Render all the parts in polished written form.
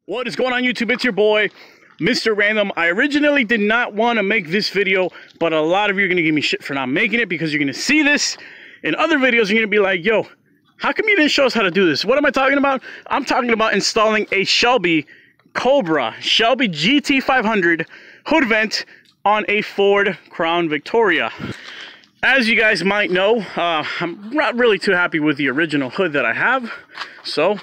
What is going on, YouTube? It's your boy, Mr. Random. I originally did not want to make this video, but a lot of you are going to give me shit for not making it because you're going to see this in other videos. You're going to be like, yo, how come you didn't show us how to do this? What am I talking about? I'm talking about installing a Shelby GT500 hood vent on a Ford Crown Victoria. As you guys might know, I'm not really too happy with the original hood that I have, so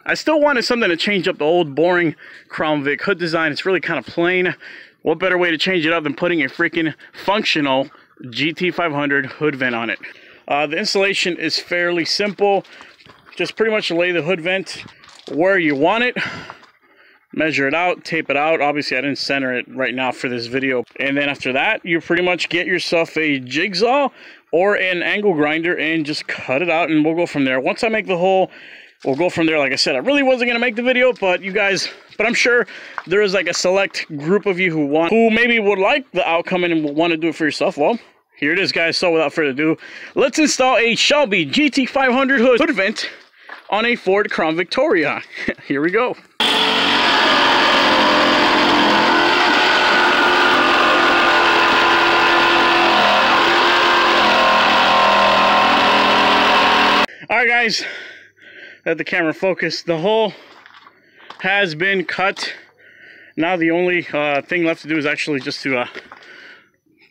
I still wanted something to change up the old boring Crown Vic hood design. It's really kind of plain. What better way to change it up than putting a freaking functional GT500 hood vent on it? The installation is fairly simple. Just pretty much lay the hood vent where you want it, measure it out, tape it out. Obviously I didn't center it right now for this video. And then after that, you pretty much get yourself a jigsaw or an angle grinder and just cut it out, and we'll go from there. Once I make the hole, we'll go from there. Like I said, I really wasn't gonna make the video, but I'm sure there is like a select group of you who maybe would like the outcome and will want to do it for yourself. Well, here it is, guys. So without further ado, let's install a Shelby GT500 hood vent on a Ford Crown Victoria. Here we go. Alright guys, let the camera focus. The hole has been cut. Now the only thing left to do is actually just to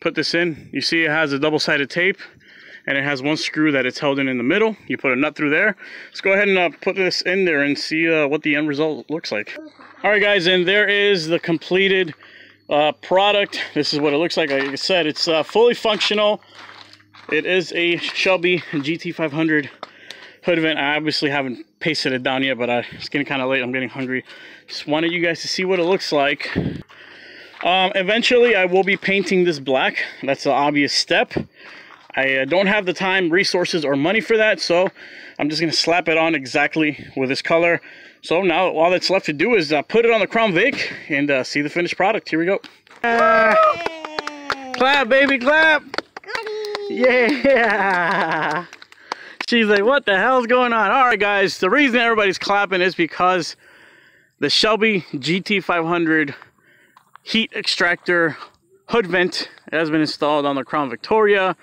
put this in. You see it has a double-sided tape and it has one screw that it's held in the middle. You put a nut through there. Let's go ahead and put this in there and see what the end result looks like. Alright guys, and there is the completed product. This is what it looks like. Like I said, it's fully functional. It is a Shelby GT500 hood vent. I obviously haven't pasted it down yet, but it's getting kind of late. I'm getting hungry. Just wanted you guys to see what it looks like. Eventually I will be painting this black. That's an obvious step. I don't have the time, resources, or money for that, so I'm just gonna slap it on exactly with this color. So now all that's left to do is put it on the Crown Vic and see the finished product. Here we go. Clap, baby, clap. Yeah. She's like, what the hell's going on? All right, guys, the reason everybody's clapping is because the Shelby GT500 heat extractor hood vent has been installed on the Crown Victoria.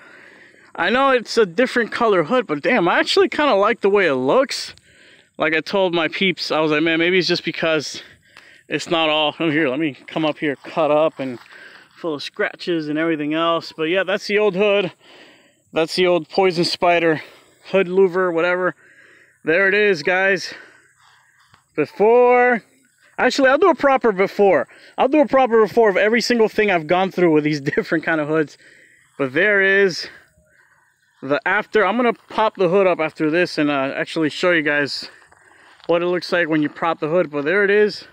I know it's a different color hood, but damn, I actually kind of like the way it looks. Like I told my peeps, I was like, man, maybe it's just because it's not all, oh, here, let me come up here, cut up and full of scratches and everything else. But yeah, that's the old hood. That's the old poison spider hood louver, whatever. There it is, guys. Before, actually I'll do a proper before. I'll do a proper before of every single thing I've gone through with these different kind of hoods. But there is the after. I'm gonna pop the hood up after this and actually show you guys what it looks like when you prop the hood. But there it is,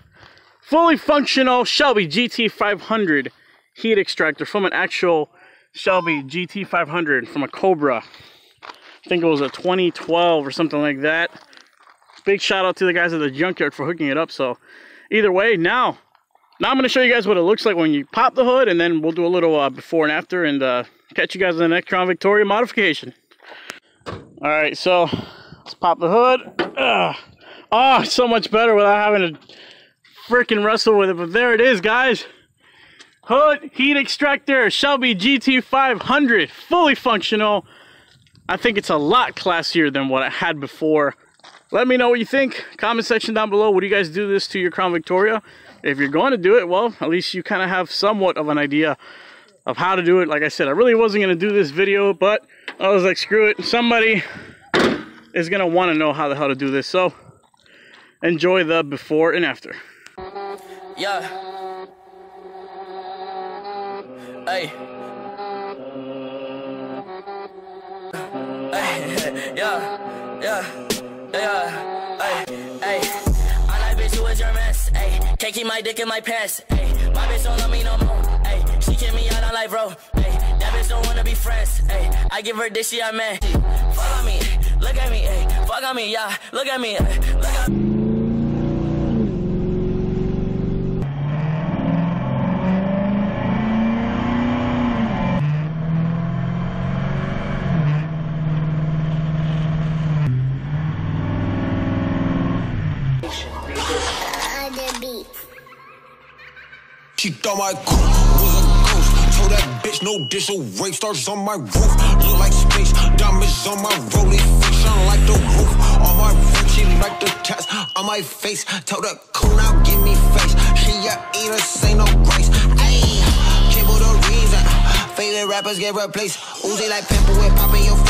fully functional Shelby GT500 heat extractor from an actual Shelby GT500 from a Cobra. I think it was a 2012 or something like that. Big shout out to the guys at the junkyard for hooking it up. So either way, now I'm going to show you guys what it looks like when you pop the hood, and then we'll do a little before and after, and catch you guys in the next Crown Victoria modification. Alright, so let's pop the hood. Oh, so much better without having to freaking wrestle with it. But there it is, guys. Hood heat extractor Shelby GT500, fully functional. I think it's a lot classier than what I had before. Let me know what you think. Comment section down below. Would you guys do this to your Crown Victoria? If you're going to do it, well, at least you kind of have somewhat of an idea of how to do it. Like I said, I really wasn't going to do this video, but I was like, screw it. Somebody is going to want to know how the hell to do this. So enjoy the before and after. Yeah. Hey. Yeah. Hey. I like bitch who is your mess. Hey. Can't keep my dick in my pants. Hey. My bitch don't love me no more. Hey. She kick me out on life, bro. Hey. That bitch don't wanna be friends. Hey. I give her this, she I man. Fuck on me. Look at me. Hey. Fuck on me. Yeah. Look at me. Look at me. She thought my cool was a ghost. Told that bitch no dish, so rape stars on my roof. Look like space, diamonds on my rollie face, shine like the roof. On my roof, she like the tats on my face. Told her cool, now give me face. She a eater, say no grace. Ayy, cable the reason. Favorite rappers get replaced. Uzi like pimple with pop in your